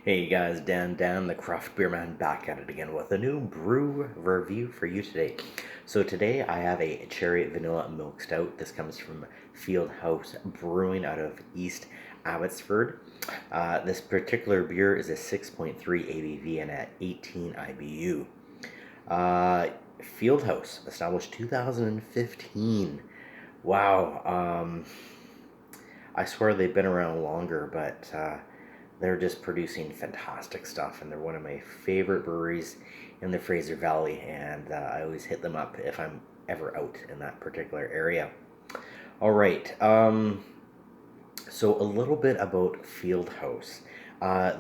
Hey guys, Dan, the craft beer man, back at it again with a new brew review for you today. So today I have a cherry vanilla milk stout. This comes from Fieldhouse Brewing out of East Abbotsford. This particular beer is a 6.3 ABV and at 18 IBU. Uh, Fieldhouse, established 2015. Wow. I swear they've been around longer, but they're just producing fantastic stuff, and they're one of my favorite breweries in the Fraser Valley, and I always hit them up if I'm ever out in that particular area. All right, so a little bit about Fieldhouse.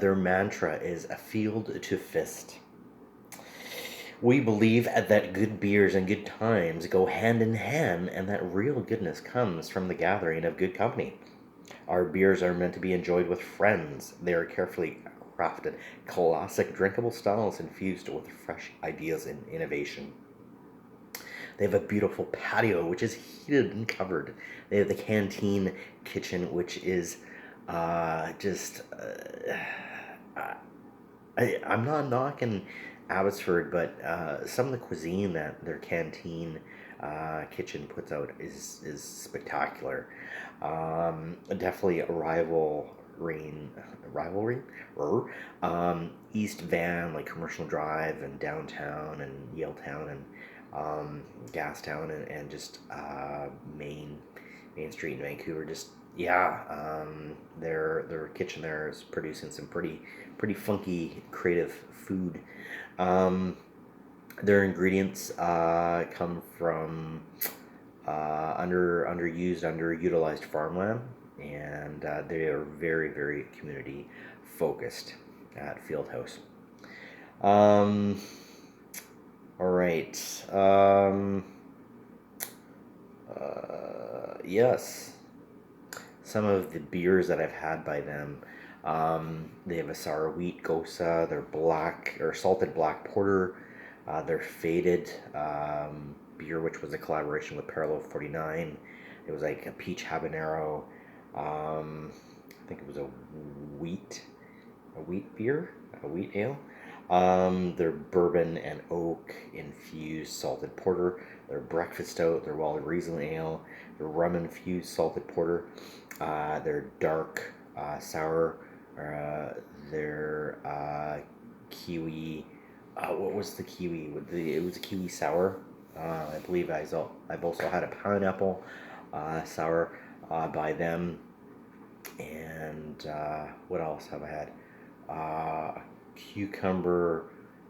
Their mantra is a field to fist. We believe that good beers and good times go hand in hand, and that real goodness comes from the gathering of good company. Our beers are meant to be enjoyed with friends. They are carefully crafted, classic drinkable styles infused with fresh ideas and innovation. They have a beautiful patio, which is heated and covered. They have the canteen kitchen, which is just. I'm not knocking Abbotsford, but some of the cuisine that their canteen kitchen puts out is spectacular. Definitely a rivalry, East Van, like Commercial Drive and downtown and Yaletown and Gastown and just Main Street in Vancouver. Just yeah, their kitchen there is producing some pretty funky, creative food. Um, their ingredients come from underutilized farmland, and they are very community focused at Fieldhouse. Um, all right. Yes, some of the beers that I've had by them. They have a sour wheat gosa, their black or salted black porter, their faded beer, which was a collaboration with Parallel 49. It was like a peach habanero. I think it was a wheat beer, a wheat ale. Their bourbon and oak infused salted porter, their breakfast stout, their wild Riesling ale, their rum infused salted porter, their dark sour, uh, their kiwi. What was the kiwi? It was a kiwi sour. I believe I've also had a pineapple sour by them. And what else have I had? Cucumber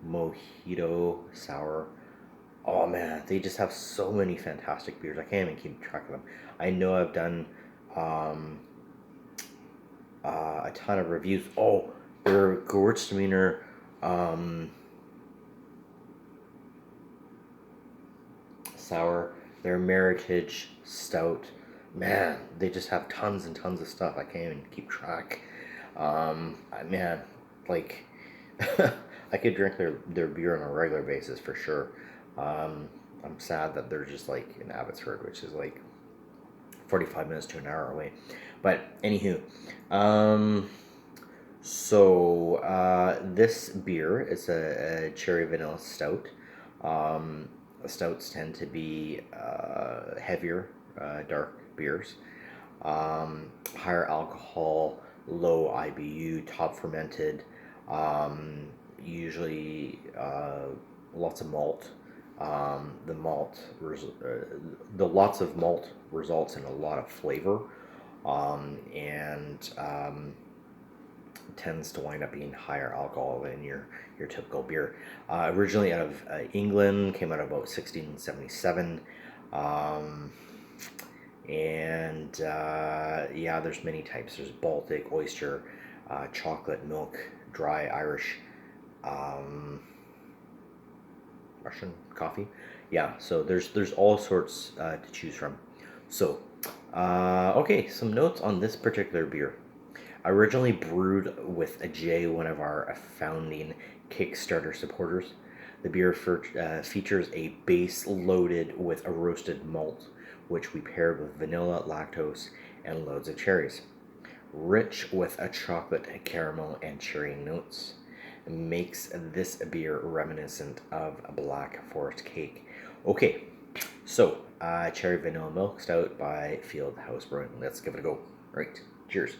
mojito sour. Oh man, they just have so many fantastic beers. I can't even keep track of them. I know I've done um, a ton of reviews. Oh, their Gewürztraminer um, sour, their Meritage stout. Man, they just have tons and tons of stuff. I can't even keep track. Man, like I could drink their beer on a regular basis for sure. Um, I'm sad that they're just like in Abbotsford, which is like 45 minutes to an hour away. But anywho, um, this beer is a cherry vanilla stout. Um, Stouts tend to be heavier, dark beers, higher alcohol, low IBU, top fermented, usually lots of malt. The lots of malt results in a lot of flavor, and tends to wind up being higher alcohol than your typical beer. Originally out of England, came out about 1677. Um, and yeah, there's many types. There's Baltic, oyster, chocolate, milk, dry, Irish, um, Russian coffee. Yeah, so there's all sorts to choose from. So, okay, some notes on this particular beer. Originally brewed with a J, one of our founding Kickstarter supporters. The beer features a base loaded with a roasted malt, which we paired with vanilla, lactose, and loads of cherries. rich with a chocolate, caramel, and cherry notes. Makes this beer reminiscent of a black forest cake. Okay, so cherry vanilla milk stout by Fieldhouse Brewing. Let's give it a go. All right, cheers.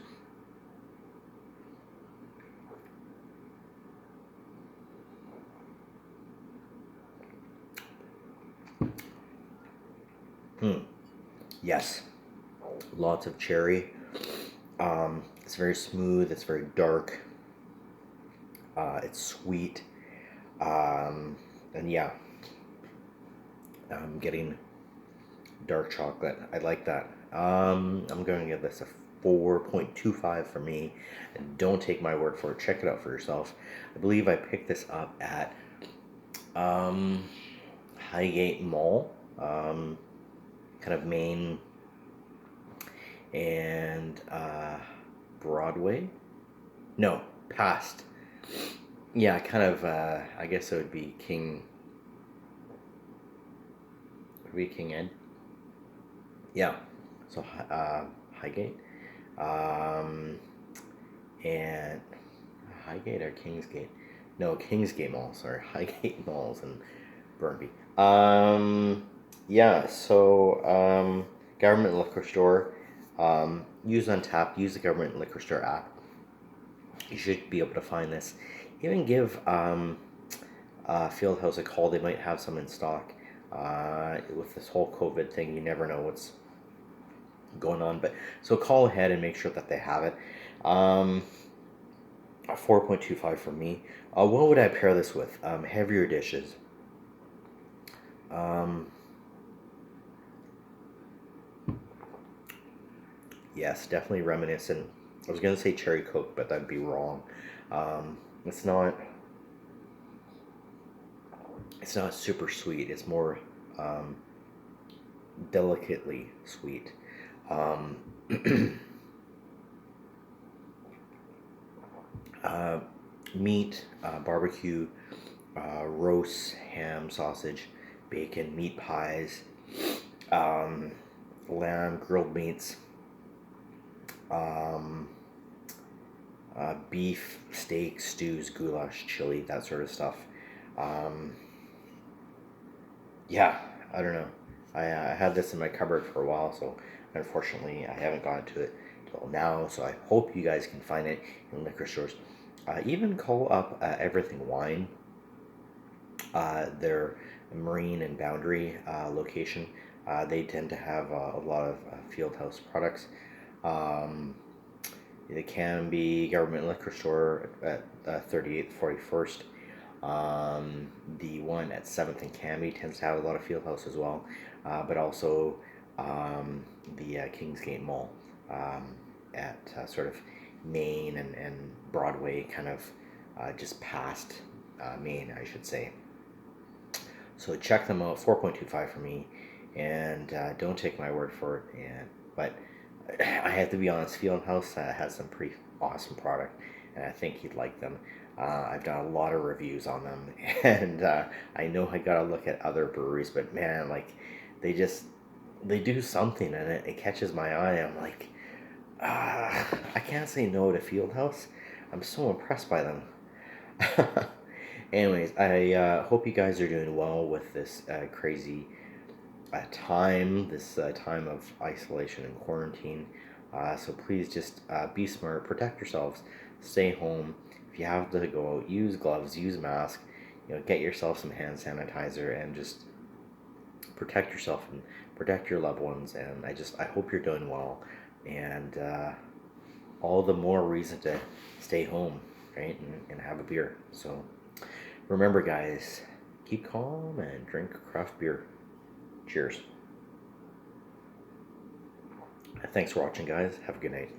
Yes, lots of cherry. It's very smooth. It's very dark. It's sweet. And yeah, I'm getting dark chocolate. I like that. I'm going to give this a 4.25 for me. And don't take my word for it. Check it out for yourself. I believe I picked this up at Highgate Mall, kind of Main and Broadway. No, past. Yeah, kind of. I guess it would be King. Would be King Ed. Yeah. So Highgate, and Highgate or Kingsgate. No, Kingsgate Mall. Sorry, Highgate Malls in Burnaby. Yeah. So government liquor store. Use Untapped. Use the government liquor store app. You should be able to find this. Even give Fieldhouse a call. They might have some in stock. With this whole COVID thing, you never know what's going on. But so call ahead and make sure that they have it. 4.25 for me. What would I pair this with? Heavier dishes. Yes, definitely reminiscent. I was gonna say cherry coke, but that'd be wrong. It's not. It's not super sweet. It's more delicately sweet. Um, Meat, barbecue, roast, ham, sausage, bacon, meat pies, um, lamb, grilled meats, um, beef, steak, stews, goulash, chili, that sort of stuff. Um, yeah, I don't know. I had this in my cupboard for a while, so unfortunately I haven't gotten to it till now. So I hope you guys can find it in liquor stores. Even call up Everything Wine, their Marine and Boundary location. They tend to have a lot of Fieldhouse products. Um, they can be government liquor store at 38th, 41st. The one at 7th and Cambie tends to have a lot of Fieldhouse as well, but also the Kingsgate Mall at sort of Main and Broadway, kind of just past Main, I should say. So check them out, 4.25 for me, and don't take my word for it. But I have to be honest, Fieldhouse has some pretty awesome product, and I think you'd like them. I've done a lot of reviews on them, and I know I gotta look at other breweries, but man, like they do something, and it catches my eye. I'm like, I can't say no to Fieldhouse. I'm so impressed by them. Anyways, I hope you guys are doing well with this crazy time, this time of isolation and quarantine. So please just be smart, protect yourselves, stay home. If you have to go out, use gloves, use mask. Get yourself some hand sanitizer and just protect yourself and protect your loved ones. And I hope you're doing well, and all the more reason to stay home, right, and have a beer. So remember, guys, keep calm and drink craft beer. Cheers. Thanks for watching, guys. Have a good night.